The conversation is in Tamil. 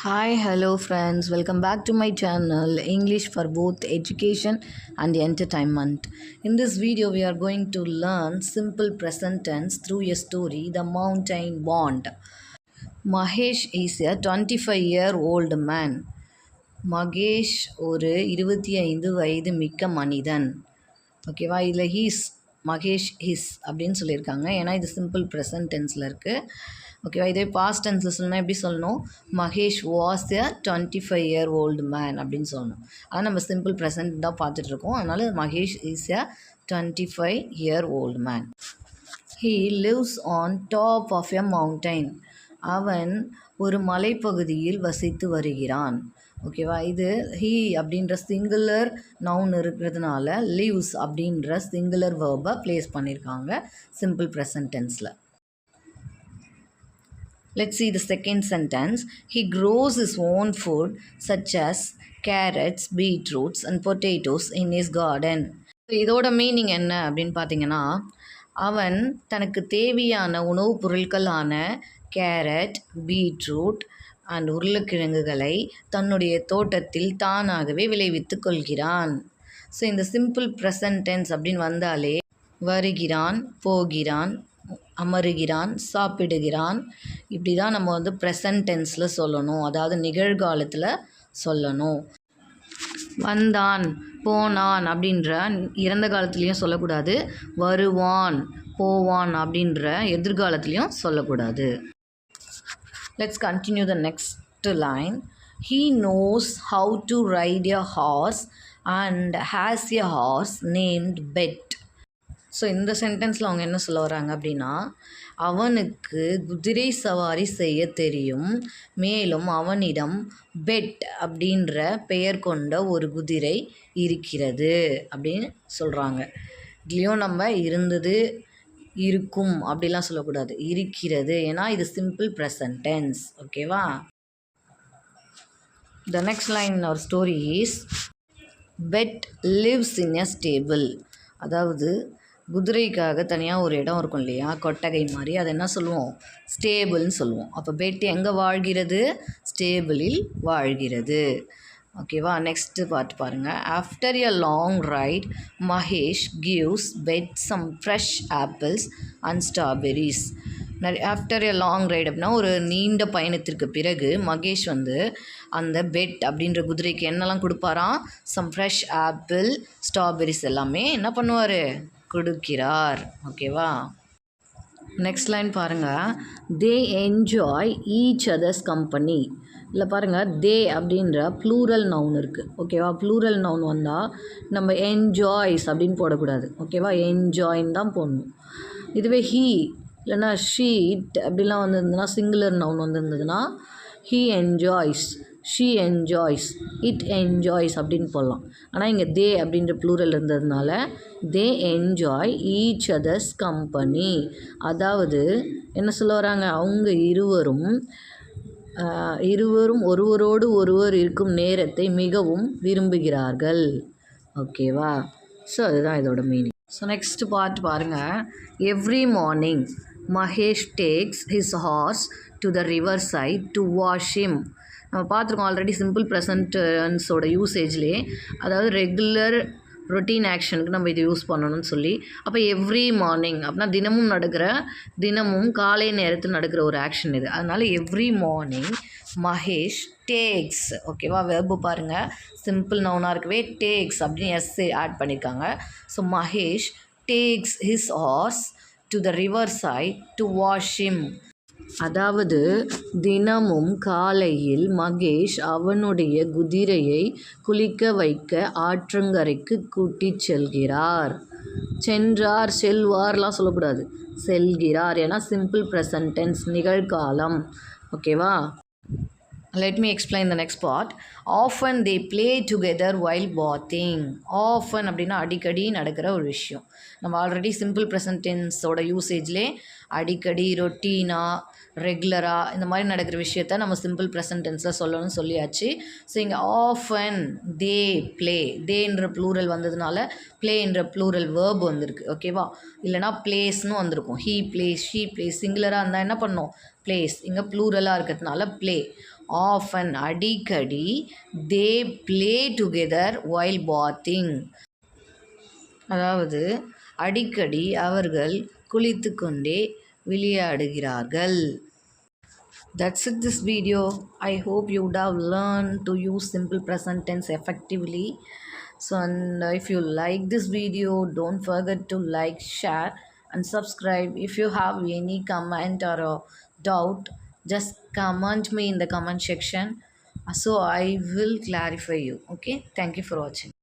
Hi, hello friends. Welcome back to my channel English for both education and entertainment. In this video, we are going to learn simple present tense through a story, The Mountain Bond. Mahesh is a 25-year-old man. Mahesh ஒரு 25 வயது மிக்க மனிதன். ஓகேவா, இதில் மகேஷ் ஹிஸ் அப்படின்னு சொல்லியிருக்காங்க. ஏன்னா இது சிம்பிள் ப்ரெசன்ட் டென்ஸில் இருக்குது. ஓகேவா, இதே பாஸ்ட் டென்ஸில் சொல்லணும். எப்படி சொல்லணும்? Mahesh was a 25-year-old man அப்படின்னு சொல்லணும். ஆனால் நம்ம சிம்பிள் ப்ரெசன்ட் தான் பார்த்துட்ருக்கோம். அதனால் Mahesh is a 25-year-old man. He lives on top of a mountain. அவன் ஒரு மலைப்பகுதியில் வசித்து வருகிறான். ஓகேவா, இது ஹீ அப்படின்ற சிங்குலர் நவுன் இருக்கிறதுனால லிவ்ஸ் அப்படின்ற சிங்குலர் வேர்பை ப்ளேஸ் பண்ணியிருக்காங்க சிம்பிள் ப்ரெசன்ட் டென்ஸில். Let's see the second sentence. He grows his own food such as carrots, beetroots and potatoes in his garden. இதோட மீனிங் என்ன அப்படின்னு பார்த்தீங்கன்னா, அவன் தனக்கு தேவையான உணவுப் பொருட்களான கேரட், பீட்ரூட் அண்ட் உருளைக்கிழங்குகளை தன்னுடைய தோட்டத்தில் தானாகவே விளைவித்து கொள்கிறான். ஸோ இந்த சிம்பிள் ப்ரெசன்ட் டென்ஸ் அப்படின்னு வந்தாலே வருகிறான், போகிறான், அமருகிறான், சாப்பிடுகிறான், இப்படி தான் நம்ம வந்து ப்ரெசன்ட் டென்ஸில் சொல்லணும். அதாவது நிகழ்காலத்தில் சொல்லணும். வந்தான், போனான் அப்படின்ற இறந்த காலத்துலேயும் சொல்லக்கூடாது. வருவான், போவான் அப்படின்ற எதிர்காலத்துலேயும் சொல்லக்கூடாது. Let's continue the next line. He knows how to ride a horse and has a horse named Bet. So இந்த சென்டென்ஸில் அவங்க என்ன சொல்ல வராங்க அப்படின்னா, அவனுக்கு குதிரை சவாரி செய்ய தெரியும், மேலும் அவனிடம் பெட் அப்படின்ற பெயர் கொண்ட ஒரு குதிரை இருக்கிறது அப்படின்னு சொல்கிறாங்க. இதுலேயும் நம்ம இருந்தது, இருக்கும் அப்படிலாம் சொல்லக்கூடாது, இருக்கிறது. ஏன்னா இது சிம்பிள் ப்ரெசன்ட் டென்ஸ். ஓகேவா. The next line in our story is pet lives in a stable. அதாவது குதிரைக்காக தனியாக ஒரு இடம் இருக்கும் இல்லையா, கொட்டகை மாதிரி, அதை என்ன சொல்லுவோம்? ஸ்டேபிள்னு சொல்லுவோம். அப்போ பெட் எங்கே வாழ்கிறது? ஸ்டேபிளில் வாழ்கிறது. ஓகேவா. நெக்ஸ்ட்டு பார்த்து பாருங்கள். After a long ride Mahesh gives pet some fresh apples and strawberries. After a long ride அப்படின்னா ஒரு நீண்ட பயணத்திற்கு பிறகு மகேஷ் வந்து அந்த பெட் அப்படின்ற குதிரைக்கு என்னெல்லாம் கொடுப்பாராம்? சம் ஃப்ரெஷ் ஆப்பிள், ஸ்ட்ராபெரிஸ் எல்லாமே என்ன பண்ணுவார்? கொடுக்கிறார். ஓகேவா. நெக்ஸ்ட் லைன் பாருங்கள். தே என்ஜாய் ஈச் அதர்ஸ் கம்பெனி. இல்லை பாருங்கள், தே அப்படின்ற ப்ளூரல் நவுன் இருக்குது. ஓகேவா. ப்ளூரல் நவுன் வந்தால் நம்ம என்ஜாய்ஸ் அப்படின்னு போடக்கூடாது. ஓகேவா, என்ஜாயின்னு தான் போடணும். இதுவே ஹீ இல்லைன்னா ஷீட் அப்படிலாம் வந்துருந்ததுன்னா, சிங்குலர் நவுன் வந்துருந்ததுன்னா he enjoys, she enjoys, it enjoys அப்படின்னு போடலாம். ஆனால் இங்கே தே அப்படின்ற ப்ளூரல் இருந்ததுனால they enjoy each others company. அதாவது என்ன சொல்ல வராங்க? அவங்க இருவரும் ஒருவரோடு ஒருவர் இருக்கும் நேரத்தை மிகவும் விரும்புகிறார்கள். ஓகேவா. ஸோ அதுதான் இதோட மீனிங். ஸோ நெக்ஸ்ட் பார்ட் பாருங்கள். Every morning Mahesh takes his horse to the river side to wash him. நம்ம பார்த்துருக்கோம் ஆல்ரெடி சிம்பிள் ப்ரெசன்டென்ஸோட யூசேஜ்லேயே. அதாவது ரெகுலர் ரொட்டீன் ஆக்ஷனுக்கு நம்ம இது யூஸ் பண்ணணும்னு சொல்லி. அப்போ எவ்ரி மார்னிங் அப்படின்னா தினமும் காலை நேரத்தில் நடக்கிற ஒரு ஆக்ஷன் இது. அதனால் எவ்ரி மார்னிங் மகேஷ் டேக்ஸ். ஓகேவா. வெர்பு பாருங்கள், சிம்பிள் நவுனாக இருக்கவே டேக்ஸ் அப்படின்னு எஸ் ஆட் பண்ணியிருக்காங்க. So Mahesh takes his horse to the river side to wash him. அதாவது தினமும் காலையில் மகேஷ் அவனுடைய குதிரையை குளிக்க வைக்க ஆற்றங்கரைக்கு கூட்டிச் செல்கிறார். சென்றார், செல்வார்லாம் சொல்லக்கூடாது, செல்கிறார். ஏன்னா சிம்பிள் ப்ரெசன்ட் டென்ஸ், நிகழ்காலம். ஓகேவா. Let me explain the next part. Often they play together while bathing. Often அப்படின்னா அடிக்கடி நடக்கிற ஒரு விஷயம். நம்ம ஆல்ரெடி சிம்பிள் ப்ரெசன்ட் டென்ஸோட யூசேஜ்லே அடிக்கடி, ரொட்டீனாக, ரெகுலராக இந்த மாதிரி நடக்கிற விஷயத்த நம்ம சிம்பிள் ப்ரெசன்ட் டென்ஸில் சொல்லணும்னு சொல்லியாச்சு. ஸோ இங்கே ஆஃபன், தே ப்ளே, தேன்ற ப்ளூரல் வந்ததுனால ப்ளேன்ற ப்ளூரல் வேர்ப் வந்திருக்கு. ஓகேவா. இல்லைனா ப்ளேஸ்னு வந்திருக்கும். He plays, she plays. சிங்குலராக இருந்தால் என்ன பண்ணோம்? பிளேஸ். இங்கே ப்ளூரலாக இருக்கிறதுனால ப்ளே. often அடிக்கடி they play together while bathing. அதாவது அடிக்கடி அவர்கள் குளித்துக்கொண்டே விளையாடுகிறார்கள். That's it this video. I hope you would have learned to use simple present tense effectively. So and if you like this video, don't forget to like, share and subscribe. If you have any comment or a doubt, just comment me in the comment section so I will clarify you. Okay, thank you for watching.